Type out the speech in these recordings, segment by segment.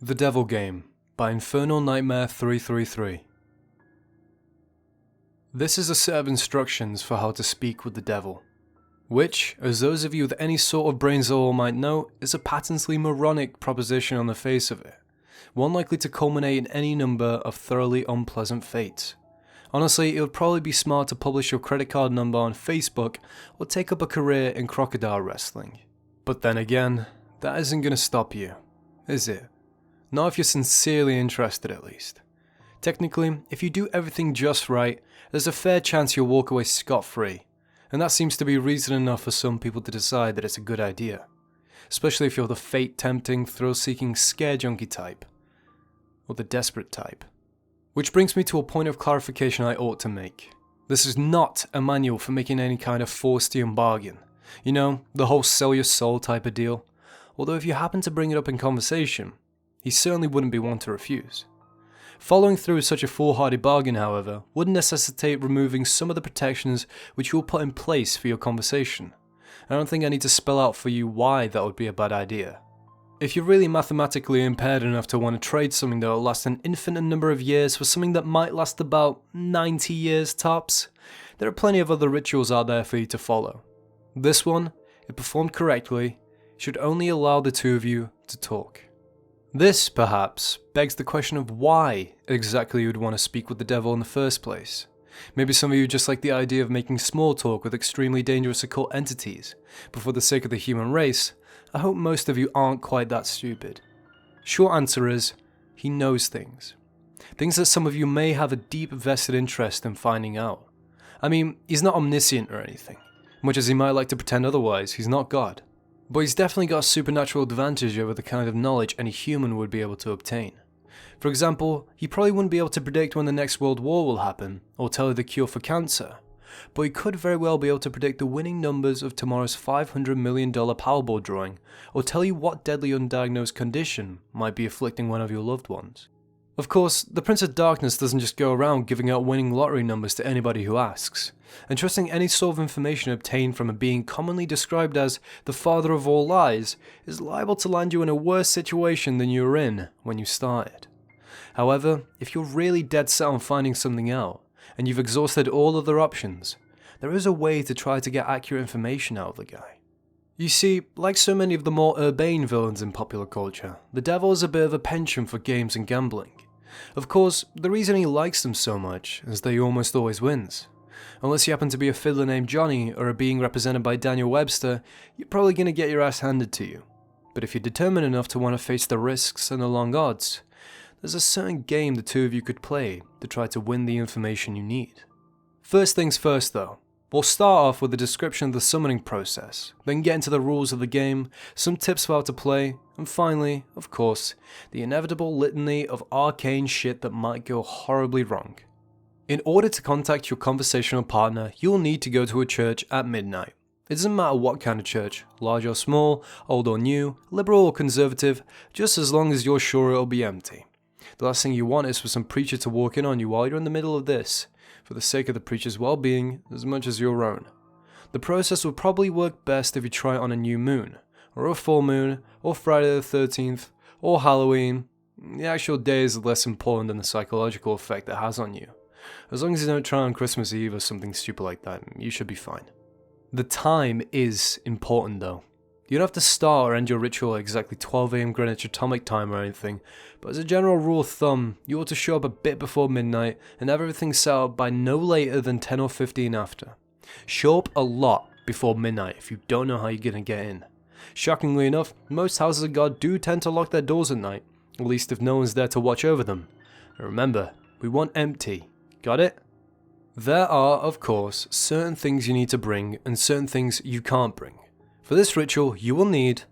The Devil Game by Infernal Nightmare 333. This is a set of instructions for how to speak with the devil, which, as those of you with any sort of brains at all might know, is a patently moronic proposition on the face of it, one likely to culminate in any number of thoroughly unpleasant fates. Honestly, it would probably be smart to publish your credit card number on Facebook or take up a career in crocodile wrestling. But then again, that isn't going to stop you, is it? Not if you're sincerely interested, at least. Technically, if you do everything just right, there's a fair chance you'll walk away scot-free, and that seems to be reason enough for some people to decide that it's a good idea, especially if you're the fate-tempting, thrill-seeking scare-junkie type, or the desperate type. Which brings me to a point of clarification I ought to make. This is not a manual for making any kind of Faustian bargain, you know, the whole sell your soul type of deal, although if you happen to bring it up in conversation, he certainly wouldn't be one to refuse. Following through with such a foolhardy bargain, however, would necessitate removing some of the protections which you will put in place for your conversation. I don't think I need to spell out for you why that would be a bad idea. If you're really mathematically impaired enough to want to trade something that will last an infinite number of years for something that might last about 90 years tops, there are plenty of other rituals out there for you to follow. This one, if performed correctly, should only allow the two of you to talk. This, perhaps, begs the question of why exactly you would want to speak with the devil in the first place. Maybe some of you just like the idea of making small talk with extremely dangerous occult entities, but for the sake of the human race, I hope most of you aren't quite that stupid. Short answer is, he knows things. Things that some of you may have a deep vested interest in finding out. I mean, he's not omniscient or anything. Much as he might like to pretend otherwise, he's not God. But he's definitely got a supernatural advantage over the kind of knowledge any human would be able to obtain. For example, he probably wouldn't be able to predict when the next world war will happen, or tell you the cure for cancer, but he could very well be able to predict the winning numbers of tomorrow's $500 million Powerball drawing, or tell you what deadly undiagnosed condition might be afflicting one of your loved ones. Of course, the Prince of Darkness doesn't just go around giving out winning lottery numbers to anybody who asks, and trusting any sort of information obtained from a being commonly described as the father of all lies is liable to land you in a worse situation than you were in when you started. However, if you're really dead set on finding something out, and you've exhausted all other options, there is a way to try to get accurate information out of the guy. You see, like so many of the more urbane villains in popular culture, the devil is a bit of a penchant for games and gambling. Of course, the reason he likes them so much is that he almost always wins. Unless you happen to be a fiddler named Johnny or a being represented by Daniel Webster, you're probably going to get your ass handed to you. But if you're determined enough to want to face the risks and the long odds, there's a certain game the two of you could play to try to win the information you need. First things first though, we'll start off with a description of the summoning process, then get into the rules of the game, some tips for how to play, and finally, of course, the inevitable litany of arcane shit that might go horribly wrong. In order to contact your conversational partner, you'll need to go to a church at midnight. It doesn't matter what kind of church, large or small, old or new, liberal or conservative, just as long as you're sure it'll be empty. The last thing you want is for some preacher to walk in on you while you're in the middle of this, for the sake of the preacher's well-being as much as your own. The process will probably work best if you try it on a new moon, or a full moon, or Friday the 13th, or Halloween. The actual day is less important than the psychological effect it has on you. As long as you don't try on Christmas Eve or something stupid like that, you should be fine. The time is important though. You don't have to start or end your ritual at exactly 12 AM Greenwich Atomic Time or anything, but as a general rule of thumb, you ought to show up a bit before midnight and have everything set up by no later than 10 or 15 after. Show up a lot before midnight if you don't know how you're going to get in. Shockingly enough, most houses of God do tend to lock their doors at night, at least if no one's there to watch over them. And remember, we want empty. Got it? There are, of course, certain things you need to bring and certain things you can't bring. For this ritual, you will need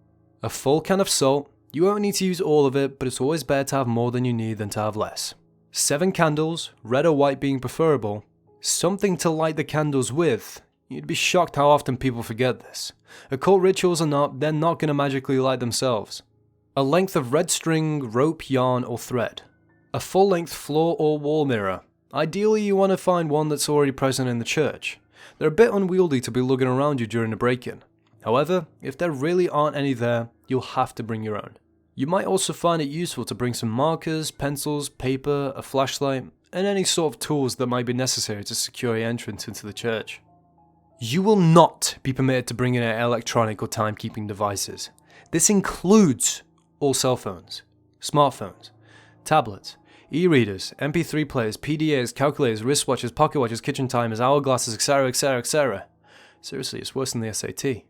a full can of salt. You won't need to use all of it, but it's always better to have more than you need than to have less. 7 candles, red or white being preferable. Something to light the candles with. You'd be shocked how often people forget this. Occult rituals or not, they're not going to magically light themselves. A length of red string, rope, yarn, or thread. A full-length floor or wall mirror. Ideally, you want to find one that's already present in the church. They're a bit unwieldy to be lugging around you during a break-in. However, if there really aren't any there, you'll have to bring your own. You might also find it useful to bring some markers, pencils, paper, a flashlight, and any sort of tools that might be necessary to secure your entrance into the church. You will not be permitted to bring in any electronic or timekeeping devices. This includes all cell phones, smartphones, tablets, e-readers, MP3 players, PDAs, calculators, wristwatches, pocket watches, kitchen timers, hourglasses, etc, etc, etc. Seriously, it's worse than the SAT.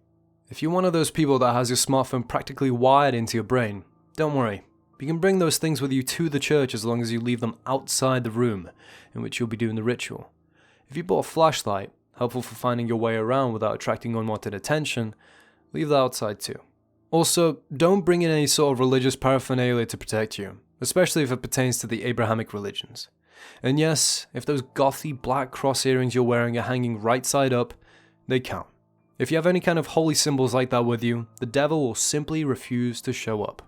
If you're one of those people that has your smartphone practically wired into your brain, don't worry. You can bring those things with you to the church as long as you leave them outside the room in which you'll be doing the ritual. If you bought a flashlight, helpful for finding your way around without attracting unwanted attention, leave that outside too. Also, don't bring in any sort of religious paraphernalia to protect you, especially if it pertains to the Abrahamic religions. And yes, if those gothy black cross earrings you're wearing are hanging right side up, they count. If you have any kind of holy symbols like that with you, the devil will simply refuse to show up.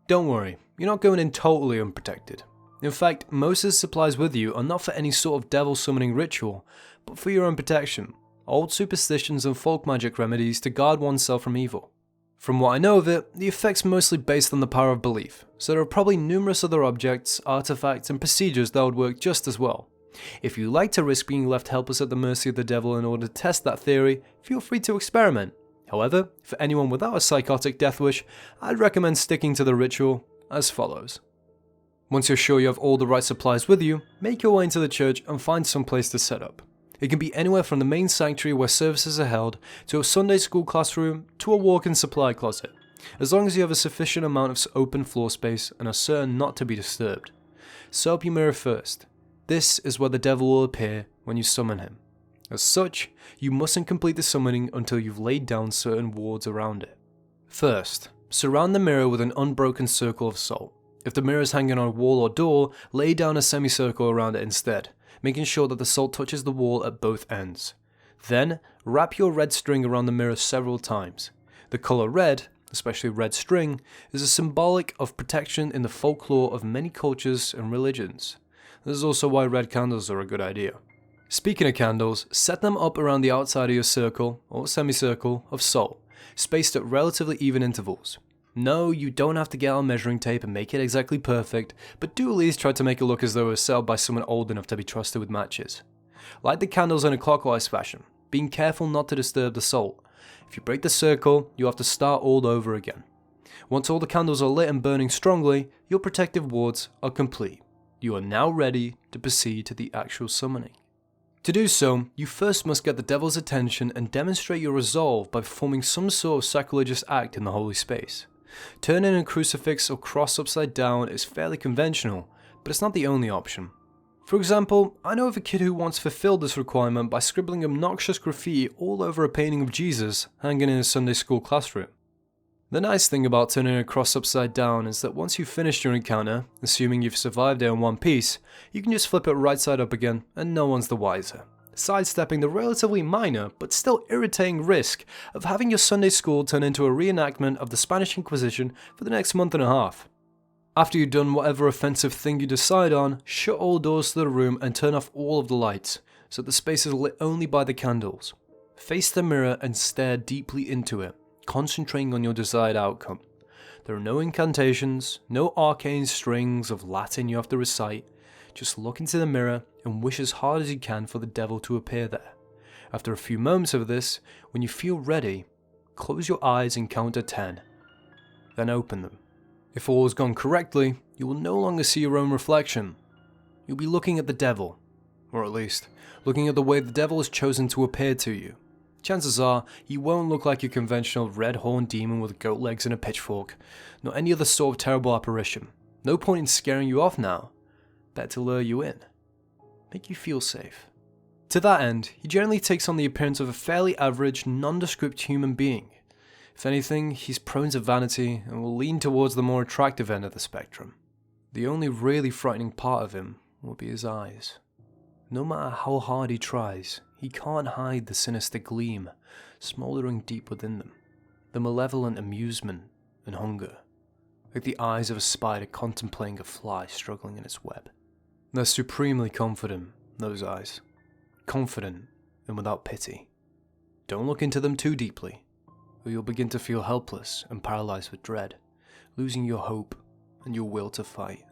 Don't worry, you're not going in totally unprotected. In fact, most of the supplies with you are not for any sort of devil summoning ritual, but for your own protection, old superstitions and folk magic remedies to guard oneself from evil. From what I know of it, the effect's mostly based on the power of belief, so there are probably numerous other objects, artifacts, and procedures that would work just as well. If you like to risk being left helpless at the mercy of the devil in order to test that theory, feel free to experiment. However, for anyone without a psychotic death wish, I'd recommend sticking to the ritual as follows. Once you're sure you have all the right supplies with you, make your way into the church and find some place to set up. It can be anywhere from the main sanctuary where services are held, to a Sunday school classroom, to a walk-in supply closet, as long as you have a sufficient amount of open floor space and are certain not to be disturbed. Set up your mirror first. This is where the devil will appear when you summon him. As such, you mustn't complete the summoning until you've laid down certain wards around it. First, surround the mirror with an unbroken circle of salt. If the mirror is hanging on a wall or door, lay down a semicircle around it instead, making sure that the salt touches the wall at both ends. Then, wrap your red string around the mirror several times. The color red, especially red string, is a symbolic of protection in the folklore of many cultures and religions. This is also why red candles are a good idea. Speaking of candles, set them up around the outside of your circle, or semicircle, of salt, spaced at relatively even intervals. No, you don't have to get out measuring tape and make it exactly perfect, but do at least try to make it look as though it was set up by someone old enough to be trusted with matches. Light the candles in a clockwise fashion, being careful not to disturb the salt. If you break the circle, you'll have to start all over again. Once all the candles are lit and burning strongly, your protective wards are complete. You are now ready to proceed to the actual summoning. To do so, you first must get the devil's attention and demonstrate your resolve by performing some sort of sacrilegious act in the holy space. Turning a crucifix or cross upside down is fairly conventional, but it's not the only option. For example, I know of a kid who once fulfilled this requirement by scribbling obnoxious graffiti all over a painting of Jesus hanging in his Sunday school classroom. The nice thing about turning a cross upside down is that once you've finished your encounter, assuming you've survived it in one piece, you can just flip it right side up again and no one's the wiser, sidestepping the relatively minor but still irritating risk of having your Sunday school turn into a reenactment of the Spanish Inquisition for the next month and a half. After you've done whatever offensive thing you decide on, shut all doors to the room and turn off all of the lights, so the space is lit only by the candles. Face the mirror and stare deeply into it, concentrating on your desired outcome. There are no incantations, no arcane strings of Latin you have to recite. Just look into the mirror and wish as hard as you can for the devil to appear there. After a few moments of this, when you feel ready, close your eyes and count to 10. Then open them. If all has gone correctly, you will no longer see your own reflection. You'll be looking at the devil, or at least, looking at the way the devil has chosen to appear to you. Chances are, he won't look like your conventional red-horned demon with goat legs and a pitchfork, nor any other sort of terrible apparition. No point in scaring you off now. Better to lure you in. Make you feel safe. To that end, he generally takes on the appearance of a fairly average, nondescript human being. If anything, he's prone to vanity and will lean towards the more attractive end of the spectrum. The only really frightening part of him will be his eyes. No matter how hard he tries, he can't hide the sinister gleam smouldering deep within them, the malevolent amusement and hunger, like the eyes of a spider contemplating a fly struggling in its web. They're supremely confident, those eyes. Confident and without pity. Don't look into them too deeply, or you'll begin to feel helpless and paralyzed with dread, losing your hope and your will to fight.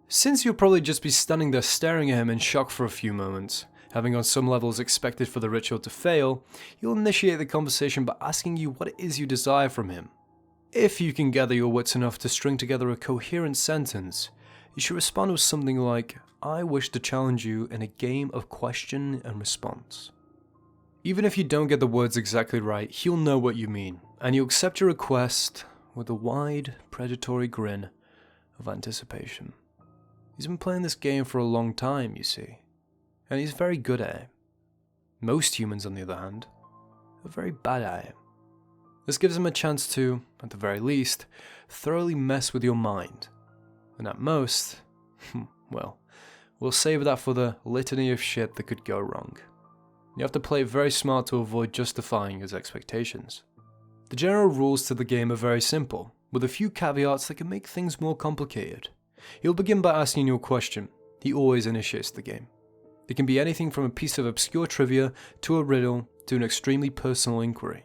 Since you'll probably just be standing there staring at him in shock for a few moments, having on some levels expected for the ritual to fail, you'll initiate the conversation by asking you what it is you desire from him. If you can gather your wits enough to string together a coherent sentence, you should respond with something like, "I wish to challenge you in a game of question and response." Even if you don't get the words exactly right, he'll know what you mean, and you'll accept your request with a wide, predatory grin of anticipation. He's been playing this game for a long time, you see, and he's very good at it. Most humans, on the other hand, are very bad at it. This gives him a chance to, at the very least, thoroughly mess with your mind. And at most, well, we'll save that for the litany of shit that could go wrong. You have to play it very smart to avoid justifying his expectations. The general rules to the game are very simple, with a few caveats that can make things more complicated. He'll begin by asking you a question. He always initiates the game. It can be anything from a piece of obscure trivia to a riddle to an extremely personal inquiry.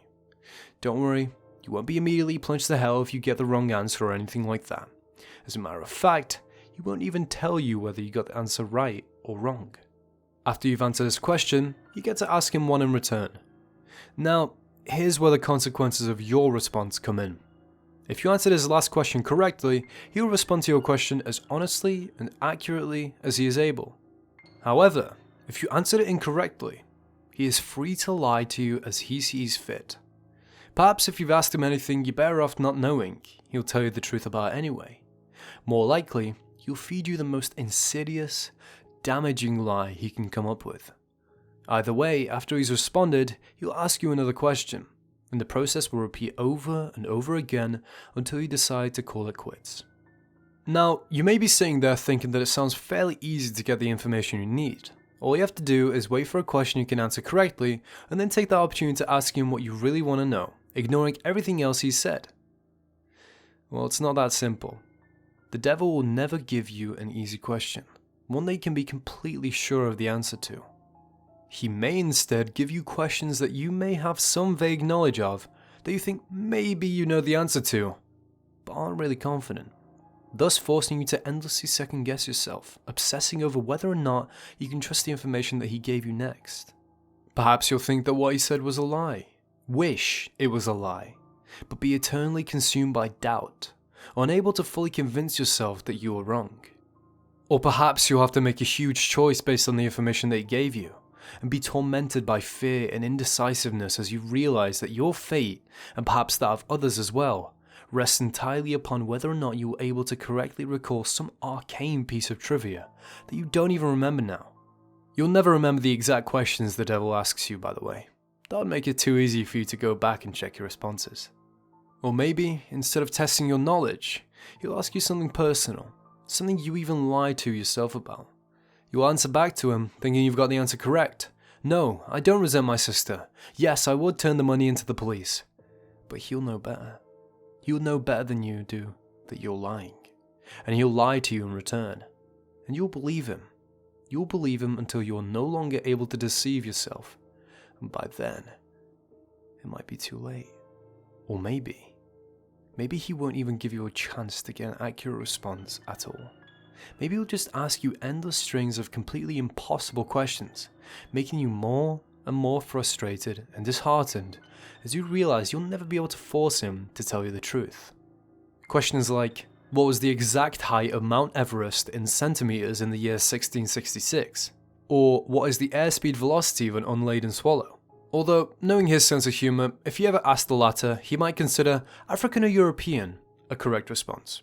Don't worry, you won't be immediately plunged to hell if you get the wrong answer or anything like that. As a matter of fact, he won't even tell you whether you got the answer right or wrong. After you've answered his question, you get to ask him one in return. Now, here's where the consequences of your response come in. If you answered his last question correctly, he'll respond to your question as honestly and accurately as he is able. However, if you answered it incorrectly, he is free to lie to you as he sees fit. Perhaps if you've asked him anything you're better off not knowing, he'll tell you the truth about it anyway. More likely, he'll feed you the most insidious, damaging lie he can come up with. Either way, after he's responded, he'll ask you another question, and the process will repeat over and over again until you decide to call it quits. Now, you may be sitting there thinking that it sounds fairly easy to get the information you need. All you have to do is wait for a question you can answer correctly, and then take that opportunity to ask him what you really want to know, ignoring everything else he's said. Well, it's not that simple. The devil will never give you an easy question, one that you can be completely sure of the answer to. He may instead give you questions that you may have some vague knowledge of, that you think maybe you know the answer to, but aren't really confident, thus forcing you to endlessly second guess yourself, obsessing over whether or not you can trust the information that he gave you next. Perhaps you'll think that what he said was a lie, wish it was a lie, but be eternally consumed by doubt, unable to fully convince yourself that you are wrong. Or perhaps you'll have to make a huge choice based on the information that he gave you, and be tormented by fear and indecisiveness as you realize that your fate, and perhaps that of others as well, rests entirely upon whether or not you were able to correctly recall some arcane piece of trivia that you don't even remember now. You'll never remember the exact questions the devil asks you, by the way. That would make it too easy for you to go back and check your responses. Or maybe, instead of testing your knowledge, he'll ask you something personal, something you even lied to yourself about. You'll answer back to him, thinking you've got the answer correct. No, I don't resent my sister. Yes, I would turn the money into the police. But he'll know better. He'll know better than you do that you're lying. And he'll lie to you in return. And you'll believe him. You'll believe him until you're no longer able to deceive yourself. And by then, it might be too late. Or maybe he won't even give you a chance to get an accurate response at all. Maybe he'll just ask you endless strings of completely impossible questions, making you more and more frustrated and disheartened as you realize you'll never be able to force him to tell you the truth. Questions like, what was the exact height of Mount Everest in centimeters in the year 1666? Or what is the airspeed velocity of an unladen swallow? Although, knowing his sense of humor, if you ever ask the latter, he might consider African or European a correct response.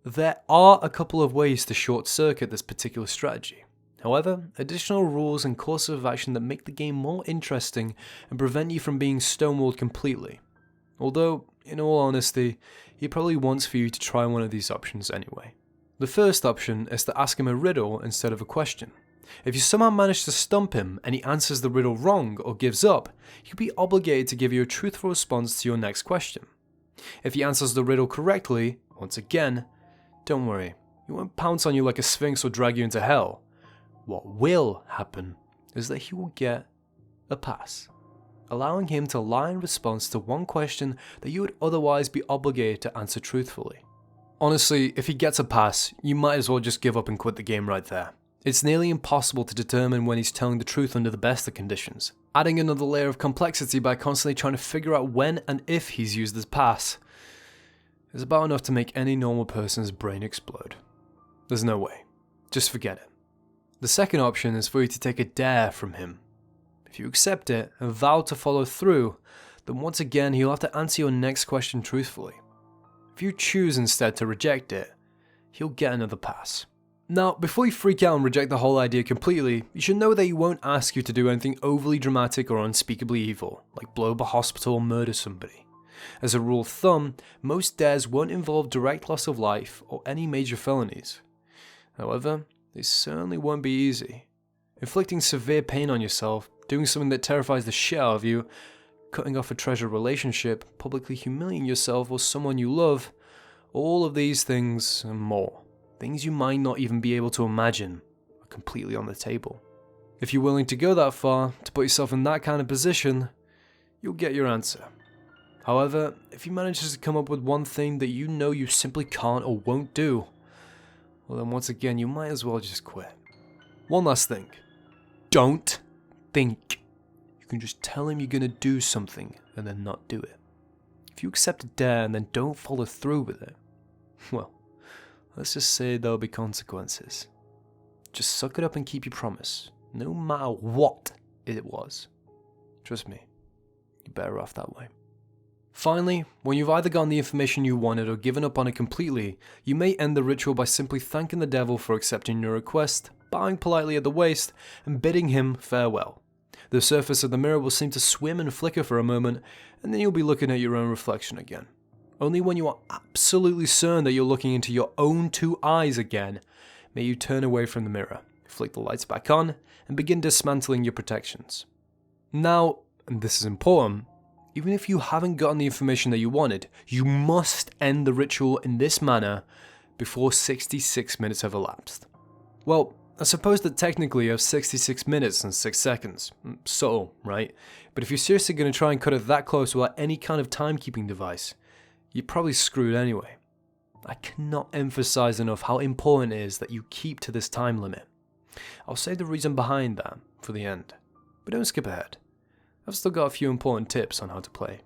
There are a couple of ways to short-circuit this particular strategy. However, additional rules and courses of action that make the game more interesting and prevent you from being stonewalled completely. Although, in all honesty, he probably wants for you to try one of these options anyway. The first option is to ask him a riddle instead of a question. If you somehow manage to stump him and he answers the riddle wrong or gives up, he'll be obligated to give you a truthful response to your next question. If he answers the riddle correctly, once again, don't worry, he won't pounce on you like a sphinx or drag you into hell. What will happen is that he will get a pass. allowing him to lie in response to one question that you would otherwise be obligated to answer truthfully. Honestly, if he gets a pass, you might as well just give up and quit the game right there. It's nearly impossible to determine when he's telling the truth under the best of conditions. Adding another layer of complexity by constantly trying to figure out when and if he's used his pass is about enough to make any normal person's brain explode. There's no way. Just forget it. The second option is for you to take a dare from him. If you accept it and vow to follow through, then once again he'll have to answer your next question truthfully. If you choose instead to reject it, he'll get another pass. Now, before you freak out and reject the whole idea completely, you should know that he won't ask you to do anything overly dramatic or unspeakably evil, like blow up a hospital or murder somebody. As a rule of thumb, most dares won't involve direct loss of life or any major felonies. However, they certainly won't be easy. Inflicting severe pain on yourself, doing something that terrifies the shit out of you, cutting off a treasured relationship, publicly humiliating yourself or someone you love, all of these things and more. Things you might not even be able to imagine are completely on the table. If you're willing to go that far, to put yourself in that kind of position, you'll get your answer. However, if he manages to come up with one thing that you know you simply can't or won't do, well then once again you might as well just quit. One last thing. Don't think. You can just tell him you're going to do something and then not do it. If you accept a dare and then don't follow through with it, well, let's just say there'll be consequences. Just suck it up and keep your promise, no matter what it was. Trust me, you're better off that way. Finally, when you've either gotten the information you wanted or given up on it completely, you may end the ritual by simply thanking the devil for accepting your request, bowing politely at the waist, and bidding him farewell. The surface of the mirror will seem to swim and flicker for a moment, and then you'll be looking at your own reflection again. Only when you are absolutely certain that you're looking into your own two eyes again, may you turn away from the mirror, flick the lights back on, and begin dismantling your protections. Now, and this is important, even if you haven't gotten the information that you wanted, you must end the ritual in this manner before 66 minutes have elapsed. Well, I suppose that technically you have 66 minutes and 6 seconds. Subtle, right? But if you're seriously going to try and cut it that close without any kind of timekeeping device, you're probably screwed anyway. I cannot emphasize enough how important it is that you keep to this time limit. I'll save the reason behind that for the end, but don't skip ahead. I've still got a few important tips on how to play.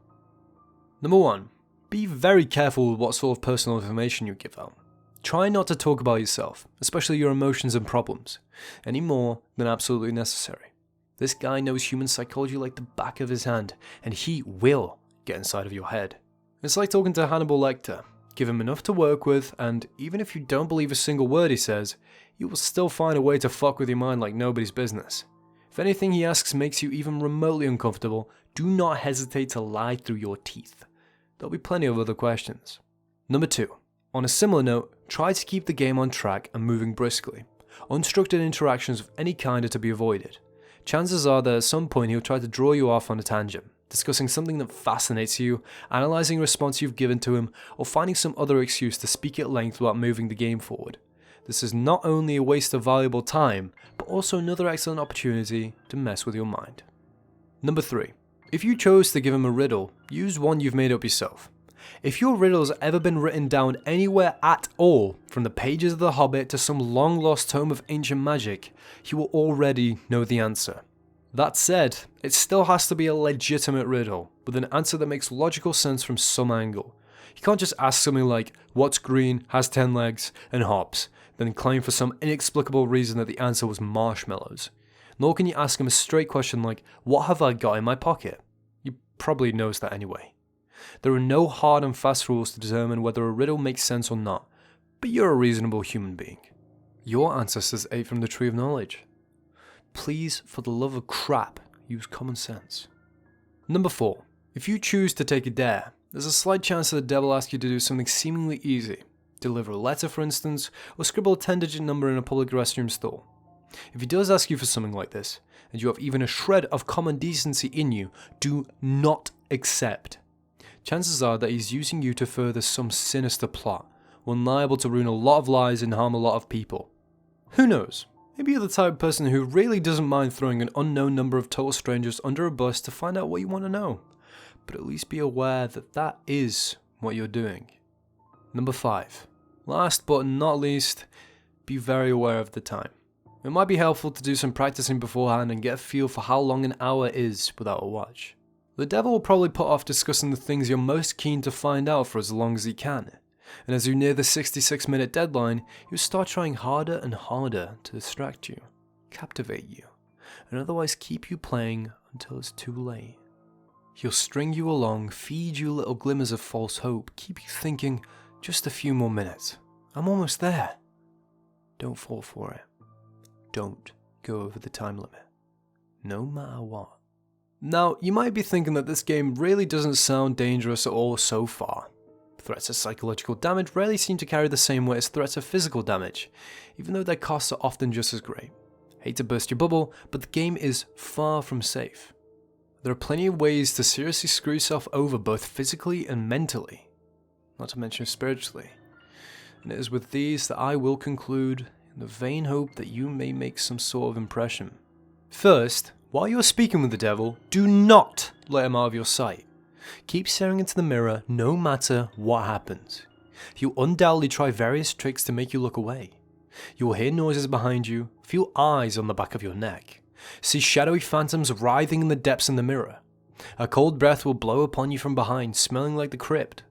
Number 1, be very careful with what sort of personal information you give out. Try not to talk about yourself, especially your emotions and problems, any more than absolutely necessary. This guy knows human psychology like the back of his hand, and he will get inside of your head. It's like talking to Hannibal Lecter. Give him enough to work with, and even if you don't believe a single word he says, you will still find a way to fuck with your mind like nobody's business. If anything he asks makes you even remotely uncomfortable, do not hesitate to lie through your teeth. There'll be plenty of other questions. Number 2. On a similar note, try to keep the game on track and moving briskly. Unstructured interactions of any kind are to be avoided. Chances are that at some point he'll try to draw you off on a tangent, discussing something that fascinates you, analysing a response you've given to him, or finding some other excuse to speak at length without moving the game forward. This is not only a waste of valuable time, but also another excellent opportunity to mess with your mind. Number 3. If you chose to give him a riddle, use one you've made up yourself. If your riddle has ever been written down anywhere at all, from the pages of The Hobbit to some long-lost tome of ancient magic, you will already know the answer. That said, it still has to be a legitimate riddle, with an answer that makes logical sense from some angle. You can't just ask something like, what's green, has 10 legs, and hops, then claim for some inexplicable reason that the answer was marshmallows. Nor can you ask him a straight question like, what have I got in my pocket? You probably knows that anyway. There are no hard and fast rules to determine whether a riddle makes sense or not, but you're a reasonable human being. Your ancestors ate from the tree of knowledge. Please, for the love of crap, use common sense. Number 4. If you choose to take a dare, there's a slight chance that the devil asks you to do something seemingly easy. Deliver a letter, for instance, or scribble a 10-digit number in a public restroom stall. If he does ask you for something like this, and you have even a shred of common decency in you, do not accept. Chances are that he's using you to further some sinister plot, one liable to ruin a lot of lives and harm a lot of people. Who knows? Maybe you're the type of person who really doesn't mind throwing an unknown number of total strangers under a bus to find out what you want to know. But at least be aware that that is what you're doing. Number 5. Last but not least, be very aware of the time. It might be helpful to do some practicing beforehand and get a feel for how long an hour is without a watch. The devil will probably put off discussing the things you're most keen to find out for as long as he can. And as you near the 66-minute deadline, you'll start trying harder and harder to distract you, captivate you, and otherwise keep you playing until it's too late. He'll string you along, feed you little glimmers of false hope, keep you thinking, just a few more minutes. I'm almost there. Don't fall for it. Don't go over the time limit. No matter what. Now, you might be thinking that this game really doesn't sound dangerous at all so far. Threats of psychological damage rarely seem to carry the same weight as threats of physical damage, even though their costs are often just as great. Hate to burst your bubble, but the game is far from safe. There are plenty of ways to seriously screw yourself over both physically and mentally, not to mention spiritually. And it is with these that I will conclude in the vain hope that you may make some sort of impression. First, while you're speaking with the devil, do not let him out of your sight. Keep staring into the mirror no matter what happens. He'll undoubtedly try various tricks to make you look away. You will hear noises behind you, feel eyes on the back of your neck, see shadowy phantoms writhing in the depths in the mirror. A cold breath will blow upon you from behind, smelling like the crypt.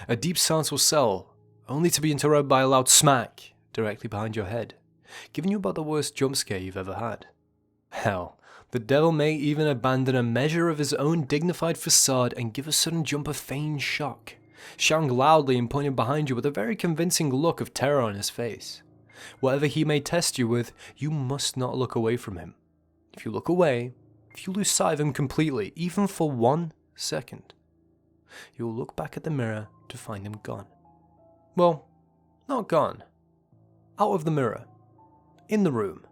A deep silence will settle, only to be interrupted by a loud smack directly behind your head, giving you about the worst jump scare you've ever had. Hell, the devil may even abandon a measure of his own dignified facade and give a sudden jump of feigned shock, shouting loudly and pointing behind you with a very convincing look of terror on his face. Whatever he may test you with, you must not look away from him. If you look away, if you lose sight of him completely, even for 1 second, you will look back at the mirror to find him gone. Well, not gone. Out of the mirror. In the room.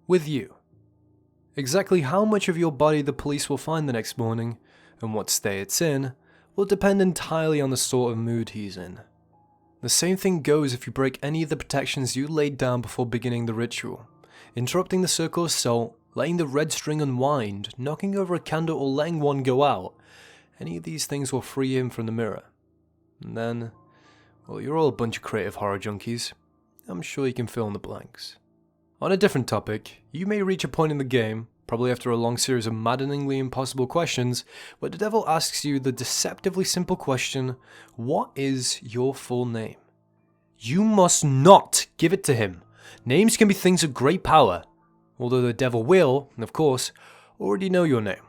With you. Exactly how much of your body the police will find the next morning, and what state it's in, will depend entirely on the sort of mood he's in. The same thing goes if you break any of the protections you laid down before beginning the ritual. Interrupting the circle of salt, letting the red string unwind, knocking over a candle or letting one go out, any of these things will free him from the mirror. And then, well, you're all a bunch of creative horror junkies. I'm sure you can fill in the blanks. On a different topic, you may reach a point in the game, probably after a long series of maddeningly impossible questions, where the devil asks you the deceptively simple question, what is your full name? You must not give it to him. Names can be things of great power, although the devil will, of course, already know your name.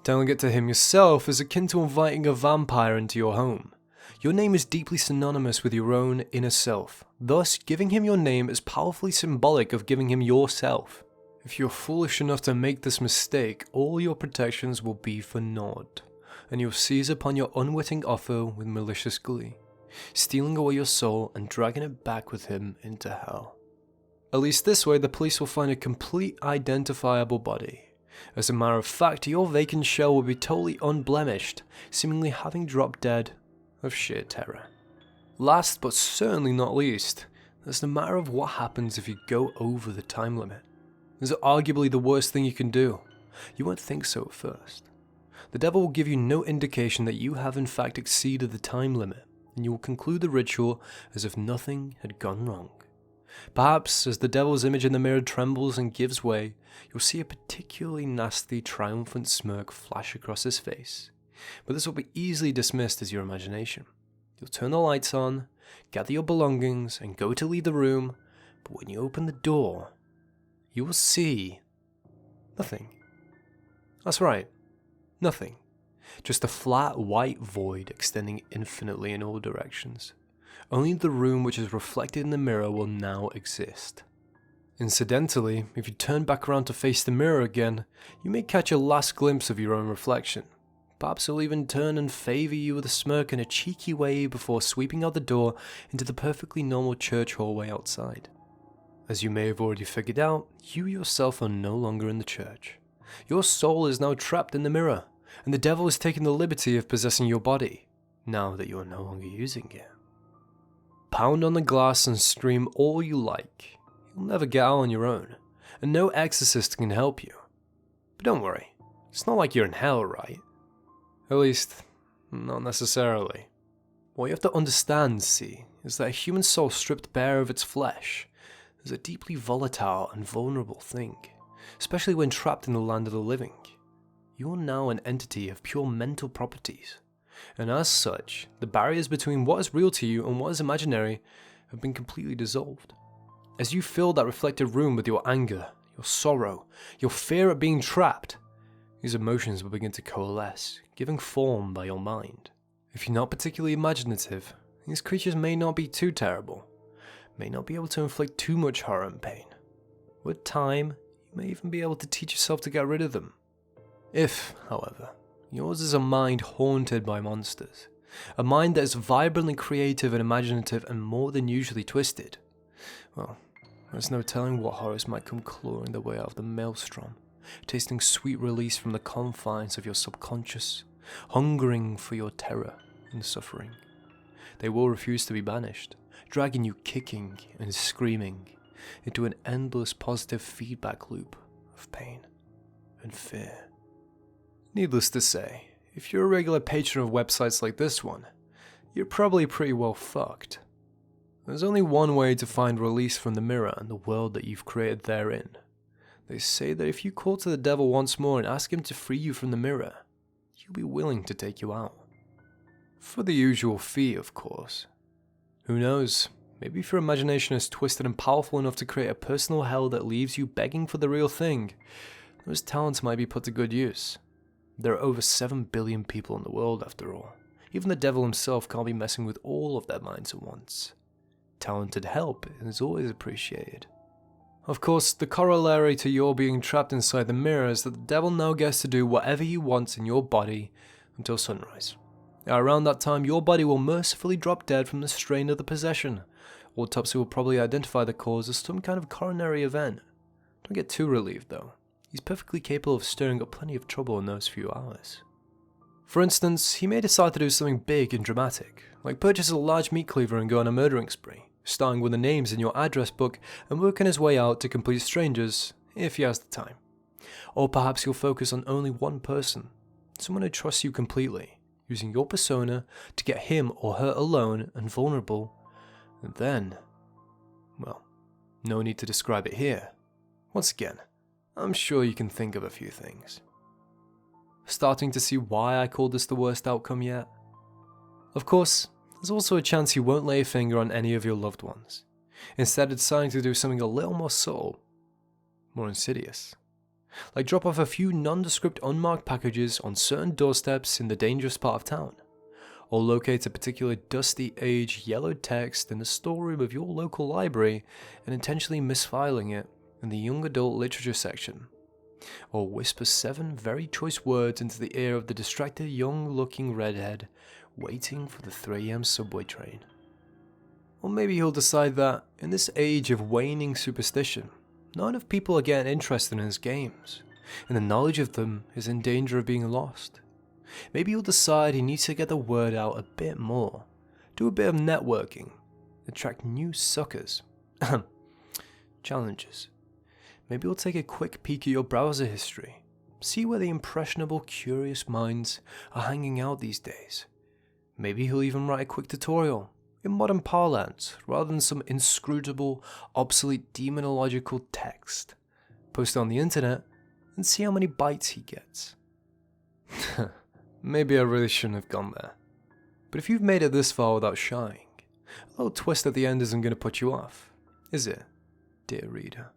Telling it to him yourself is akin to inviting a vampire into your home. Your name is deeply synonymous with your own inner self. Thus, giving him your name is powerfully symbolic of giving him yourself. If you're foolish enough to make this mistake, all your protections will be for naught, and you'll seize upon your unwitting offer with malicious glee, stealing away your soul and dragging it back with him into hell. At least this way, the police will find a complete identifiable body. As a matter of fact, your vacant shell will be totally unblemished, seemingly having dropped dead of sheer terror. Last but certainly not least, there's the matter of what happens if you go over the time limit. This is arguably the worst thing you can do. You won't think so at first. The devil will give you no indication that you have in fact exceeded the time limit, and you will conclude the ritual as if nothing had gone wrong. Perhaps, as the devil's image in the mirror trembles and gives way, you'll see a particularly nasty, triumphant smirk flash across his face. But this will be easily dismissed as your imagination. You'll turn the lights on, gather your belongings, and go to leave the room, but when you open the door, you will see nothing. That's right, nothing. Just a flat white void extending infinitely in all directions. Only the room which is reflected in the mirror will now exist. Incidentally, if you turn back around to face the mirror again, you may catch a last glimpse of your own reflection. Perhaps he'll even turn and favour you with a smirk in a cheeky way before sweeping out the door into the perfectly normal church hallway outside. As you may have already figured out, you yourself are no longer in the church. Your soul is now trapped in the mirror, and the devil has taken the liberty of possessing your body, now that you are no longer using it. Pound on the glass and scream all you like. you'll never get out on your own, and no exorcist can help you. But don't worry, it's not like you're in hell, right? At least, not necessarily. What you have to understand, see, is that a human soul stripped bare of its flesh is a deeply volatile and vulnerable thing, especially when trapped in the land of the living. You are now an entity of pure mental properties, and as such, the barriers between what is real to you and what is imaginary have been completely dissolved. As you fill that reflected room with your anger, your sorrow, your fear at being trapped, these emotions will begin to coalesce, giving form by your mind. If you're not particularly imaginative, these creatures may not be too terrible, may not be able to inflict too much horror and pain. With time, you may even be able to teach yourself to get rid of them. If, however, yours is a mind haunted by monsters, a mind that is vibrantly creative and imaginative and more than usually twisted, well, there's no telling what horrors might come clawing their way out of the maelstrom, tasting sweet release from the confines of your subconscious, hungering for your terror and suffering. They will refuse to be banished, dragging you kicking and screaming into an endless positive feedback loop of pain and fear. Needless to say, if you're a regular patron of websites like this one, you're probably pretty well fucked. There's only one way to find release from the mirror and the world that you've created therein. They say that if you call to the devil once more and ask him to free you from the mirror, he'll be willing to take you out. For the usual fee, of course. Who knows, maybe if your imagination is twisted and powerful enough to create a personal hell that leaves you begging for the real thing, those talents might be put to good use. There are over 7 billion people in the world after all. Even the devil himself can't be messing with all of their minds at once. Talented help is always appreciated. Of course, the corollary to your being trapped inside the mirror is that the devil now gets to do whatever he wants in your body until sunrise. Around that time, your body will mercifully drop dead from the strain of the possession. Autopsy will probably identify the cause as some kind of coronary event. Don't get too relieved though. He's perfectly capable of stirring up plenty of trouble in those few hours. For instance, he may decide to do something big and dramatic, like purchase a large meat cleaver and go on a murdering spree, starting with the names in your address book and working his way out to complete strangers, if he has the time. Or perhaps he'll focus on only one person, someone who trusts you completely, using your persona to get him or her alone and vulnerable, and then, well, no need to describe it here. Once again, I'm sure you can think of a few things. Starting to see why I called this the worst outcome yet? Of course, there's also a chance you won't lay a finger on any of your loved ones, instead of deciding to do something a little more subtle, more insidious. Like drop off a few nondescript unmarked packages on certain doorsteps in the dangerous part of town, or locate a particular dusty, aged, yellowed text in the storeroom of your local library and intentionally misfiling it in the young adult literature section, or whisper 7 very choice words into the ear of the distracted young-looking redhead waiting for the 3 AM subway train. Or maybe he'll decide that, in this age of waning superstition, not enough people are getting interested in his games, and the knowledge of them is in danger of being lost. Maybe he'll decide he needs to get the word out a bit more, do a bit of networking, attract new suckers, challenges. Maybe he'll take a quick peek at your browser history, see where the impressionable, curious minds are hanging out these days. Maybe he'll even write a quick tutorial, in modern parlance, rather than some inscrutable, obsolete demonological text. Post it on the internet, and see how many bites he gets. Maybe I really shouldn't have gone there. But if you've made it this far without shying, a little twist at the end isn't going to put you off, is it, dear reader?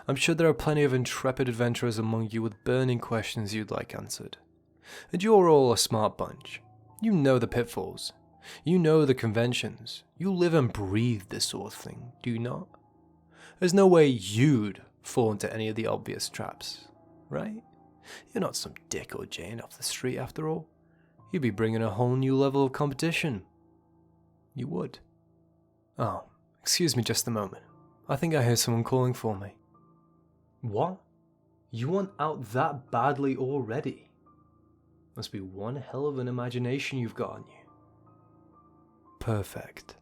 I'm sure there are plenty of intrepid adventurers among you with burning questions you'd like answered. And you're all a smart bunch. You know the pitfalls. You know the conventions. You live and breathe this sort of thing, do you not? There's no way you'd fall into any of the obvious traps, right? You're not some dick or Jane off the street after all. You'd be bringing a whole new level of competition. You would. Oh, excuse me just a moment. I think I hear someone calling for me. What? You want out that badly already? Must be one hell of an imagination you've got on you. Perfect.